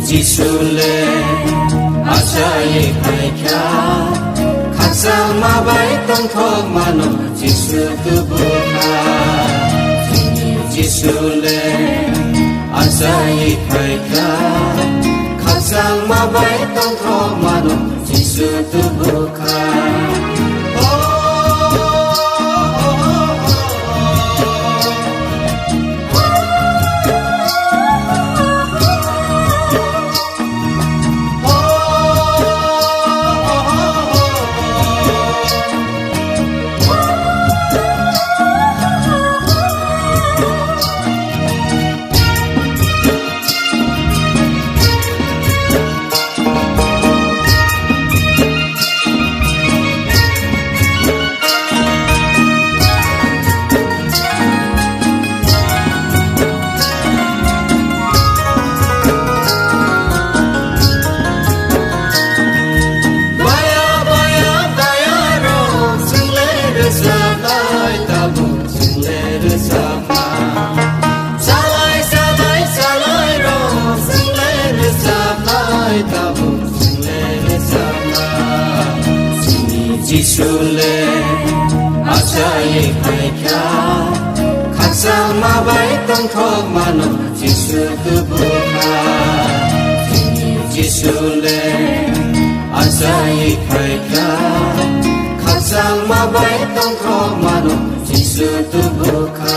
Jisule Asai Kaikya Khasa Mabai Tong Thong Mano Jisu Tubuka Jisule Asai Kaikya Khasa Mabai Tong Thong Mano Jisu Tubuka Jisule Asai Kaikya Khasa Mabai Tong Thong Mano Jisu Tubuka Jisule Asai Kaikya Khasa Mabai Tong Thong Mano Jisu Tubuka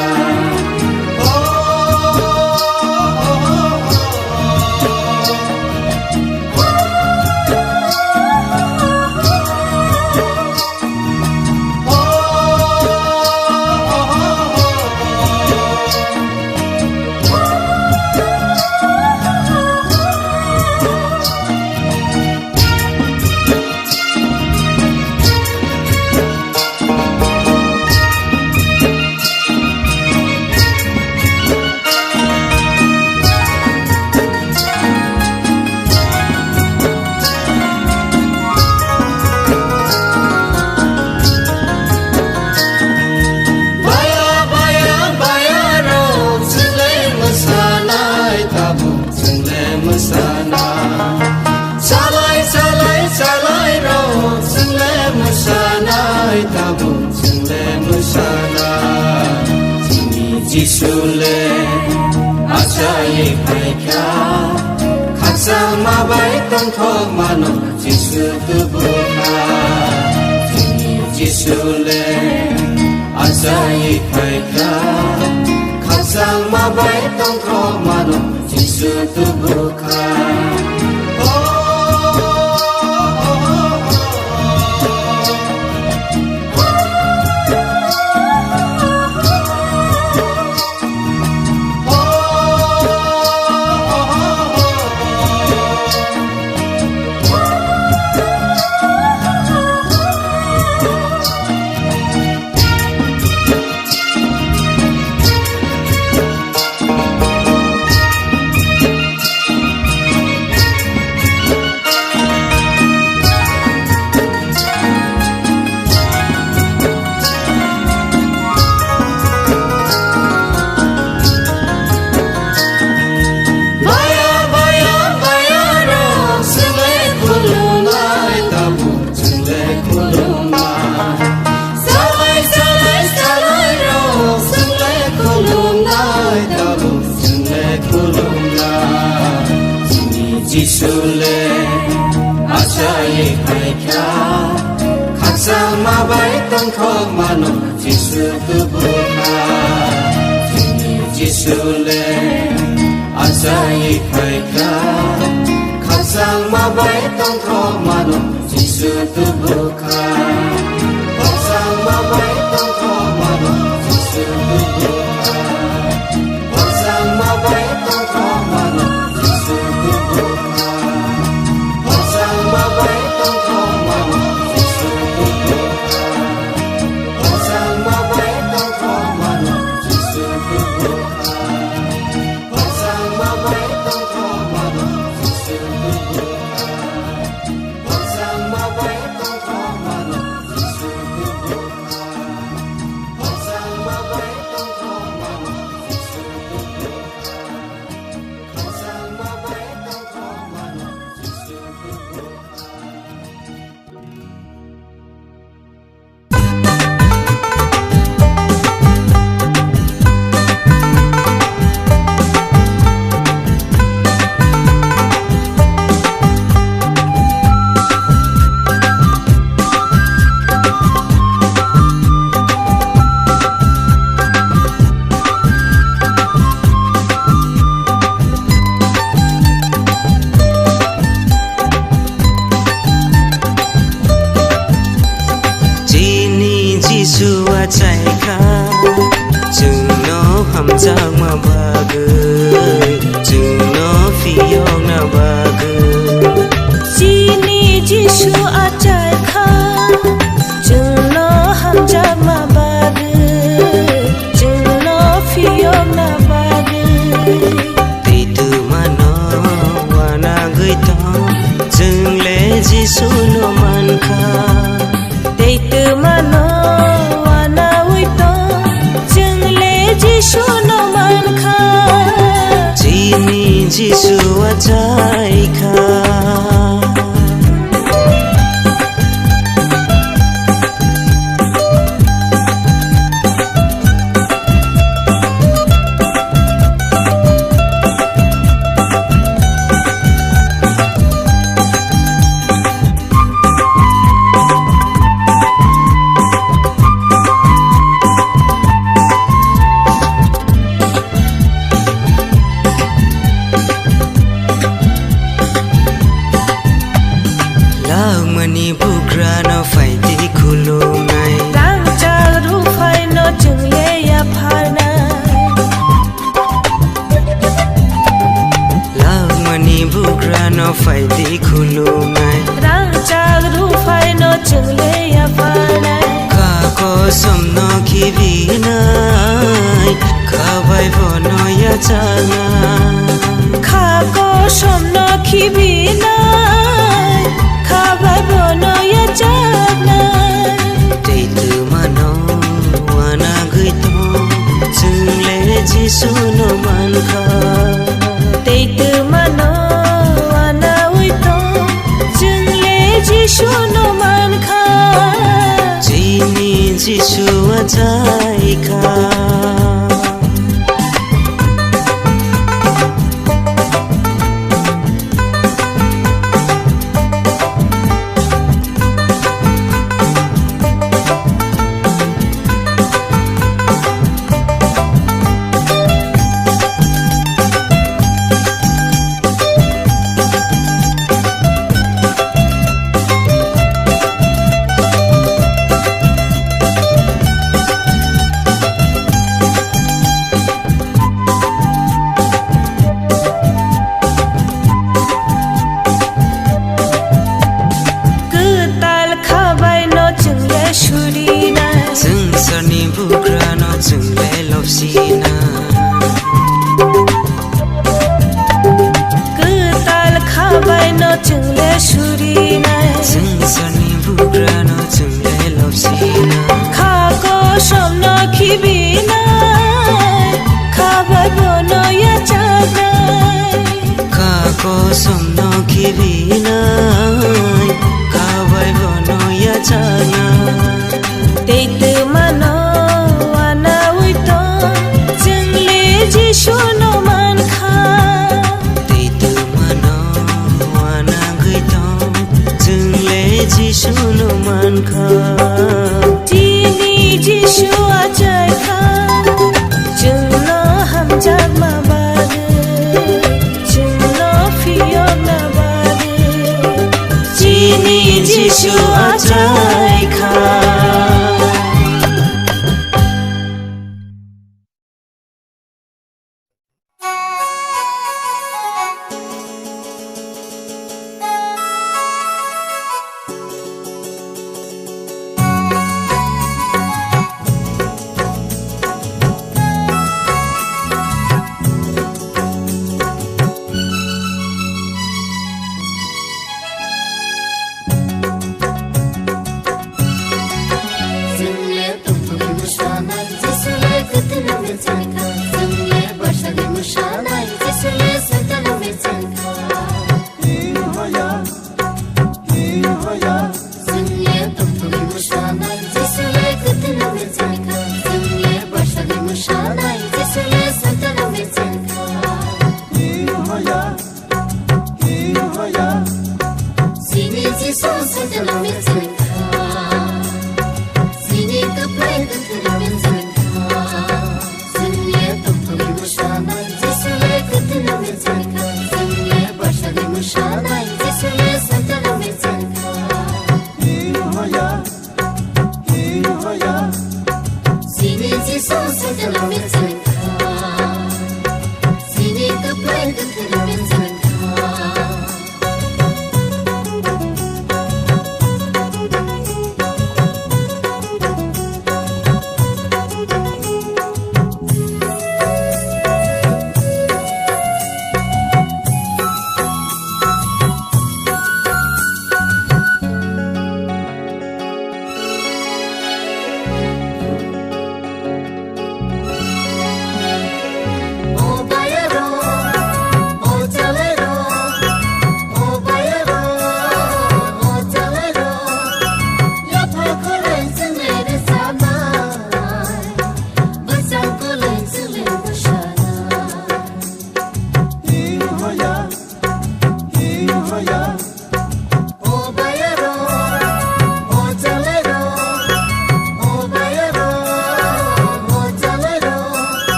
Jisule Asai Kaikya Khasa Mabai Tong Thong Mano Jisu Tubuka Jisule Asai Kaikya Khasa Mabai Tong Thong Mano Jisu Tubuka Jisule Asai Kaikya Khasa Mabai Tong Thong Mano Jisu Tubuka Jisule Asai Kaikya Khasa Mabai Tong Thong Mano Jisu Tubuka Khasa Mabai Tong Thong Mano Jisu Tubuka Khasa Mabai Tong Thong Mano Jisu Tubuka Mabai Tong Thong Mano Jisu Tubuka Khasa Mabai Tong Thong Mano Jisu Tubuka Khasa Mabai Tong Thong Mano Jisu Tubuka Khasa Mabai Tong Thong Mano Jisu Tubuka Khasa Mabai Tong चाइखा जोंनो हामजाग माबागो जोंनो फियं नाबागो जिनि जिसु आचाइखा जोंनो हामजाग माबागो जोंनो फियं नाबागो दैदु मानो वाना गैथो जोंले जिसुनो मानखा दैदु मानो वाना उइतो जोंले जिसुनो मानखा जिनि जिसु आचाइखा mani bukra no faidi khulunai rang chal ru phai no jungle ya pharna lag mani bukra no faidi khulunai rang chal ru phai no jungle ya pharna ka ko somno khibinai khabai bono ya chana kha ko somno khibinai khabai bono ya chana दैदु मानो वाना गैथो जोंले जिसुनो मानखा दैदु मानो वाना उइतो जोंले जिसुनो मानखा जिनि जिसु आचाइखा जोंसारनि बुग्रा न जोंले लबसिना गोताल खाबाय न जोंले सुरिना जोंसारनि बुग्रा न जोंले लबसिना खाको समन खिबिना खाबाय बनो या जाना खाको समन खिबिना खाबाय बनो या जाना दैदु मानो वाना उइतो जोंले जिसुनो मानखा दैदु मानो वाना गैथो जोंले जिसुनो मानखा जिनि जिसु आचाइखा जोंनो हामजाग माबागो जोंनो फियं नाबागो जिनि जिसु आचाइखा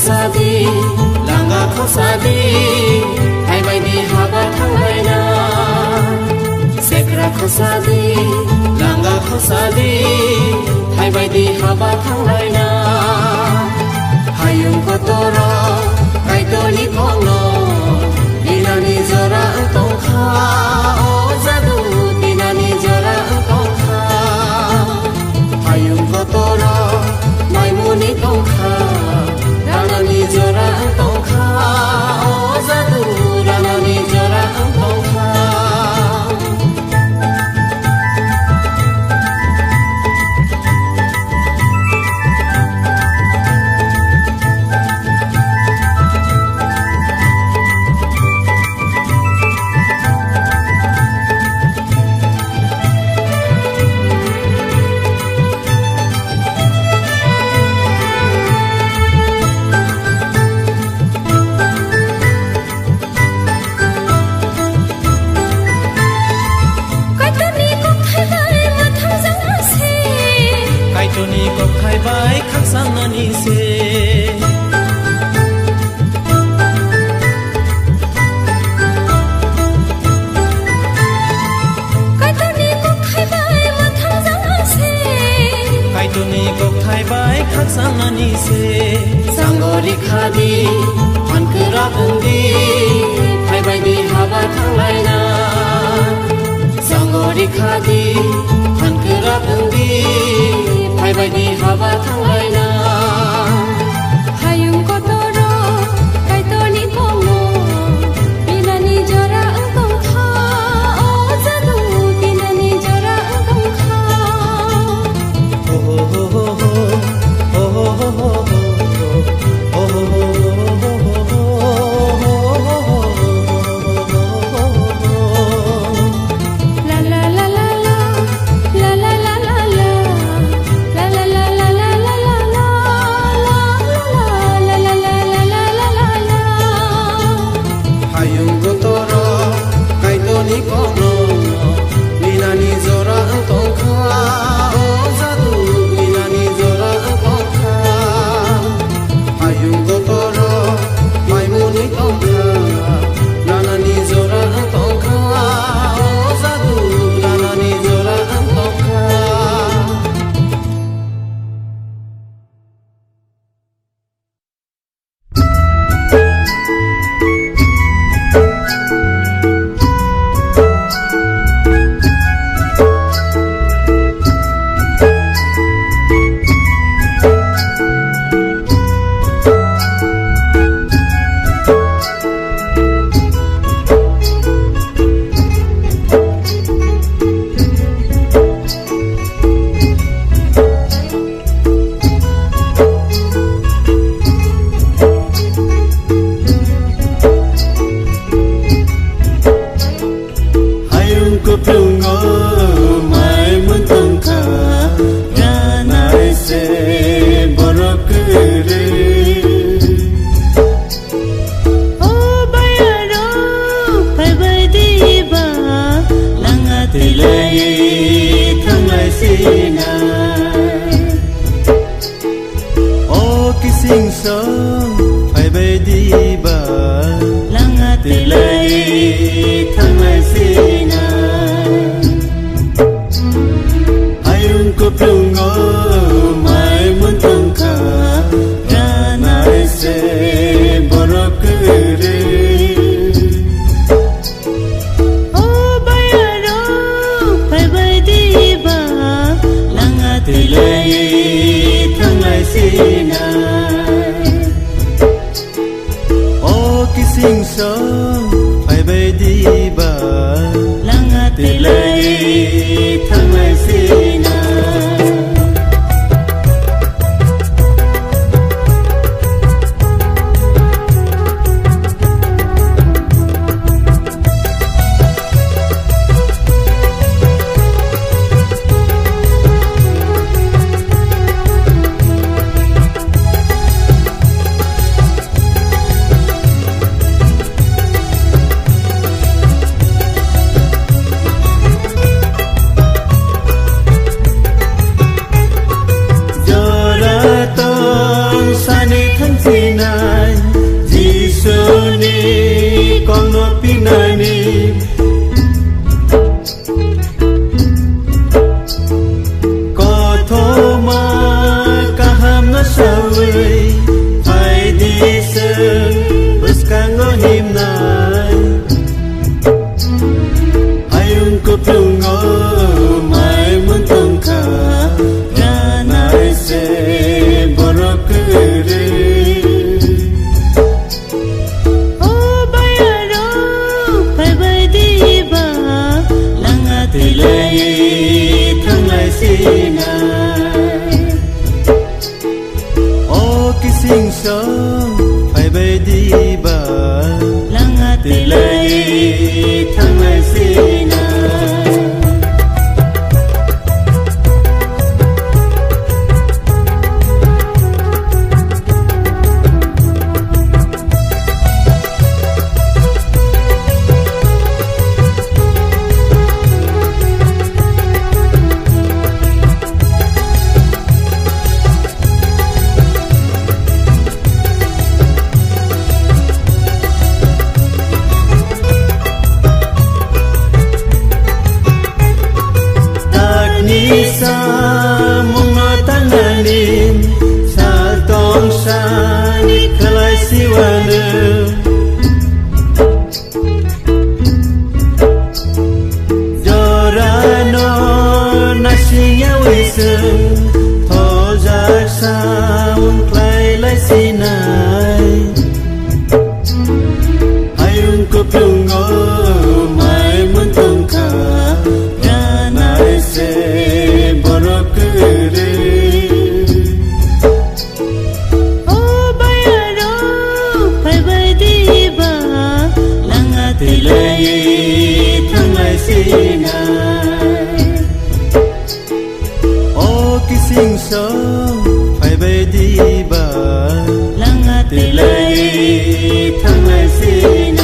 खसादि लांगा खसादि हायबायदि हाबा थांलायना सेग्रा खसादि लांगा खसादि हायबायदि हाबा थांलायना हायुं गतर कायदनि खंन दिनानि जरा अंतंखा जादु दिनानि जरा अंतंखा हायुं गतर माइमुनि तंखा रानानि जरा अंतंखा जादु रानानि जरा अंतंखा Kaitoni kok khai bai khak sang nani se Kaitoni kok khai bai mathang jang se Kaitoni kok khai bai khak sang nani se Sanggori khadi hankera bundi हायबायदि हाबा थांलायना Sanggori khadi hankera bundi हायबायदि हाबा थांलायना Hayung kotoro kaitoni kongo Binani jora engkong kha Jadu binani jora engkong kha ho ho ho ho ho ho ho ho La la la la la La la la la la La la la la la la la la La la la la la la la la Hayung gotoro kaitoni kono Binani zora engkongka Jadu binani zora engkongka Hayung gotoro maimuni tongka Nanani zora engkongka Jadu nanani zora engkongka Hayung kuplungo mai muntongka Ranai se borokure Oh bayaro pai bai di ba langa Tilai thanglai sina O kising song Pai bai di ba langa Tilai thanglai sina Hayung kuplungo mai muntongka Ranai se borokure Oh bayaro pai bai di ba langa Tilai thanglai sina O kising song Pai bai di ba langa Tilai thanglai sina himnai ayung ko plungo mai mun tongka ranai se borokure O bayaro pai bai di ba langa tilai thangai sinai o kising song phai bai di ba langa tilai thangai sinai Nisa mungno tanganin sa tong sa ni kalai siwana Jorano nasinya wiseng Tozak sa mung klai lai sinai Ayung ko plungo mai mun tongka ranai se borokure O bayaro pai bai di ba langa tilai thangai sinai o kising song phai bai di ba langa tilai thangai sinai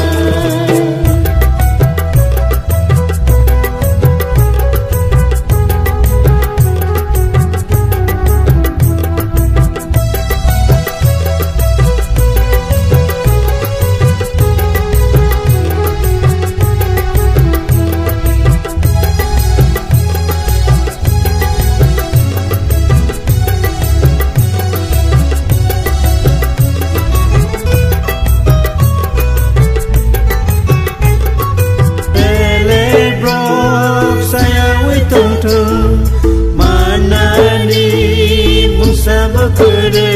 Manani musa bakure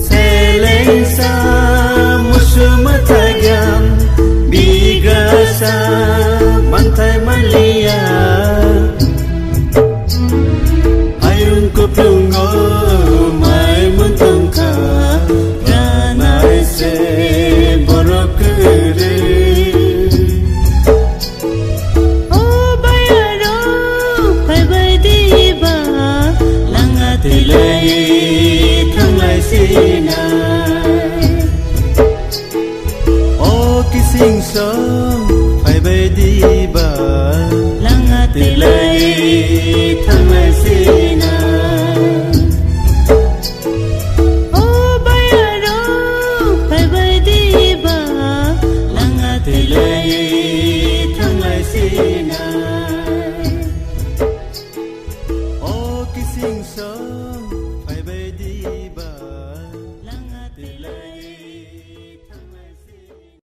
Selengsa musuh matagam Bigasa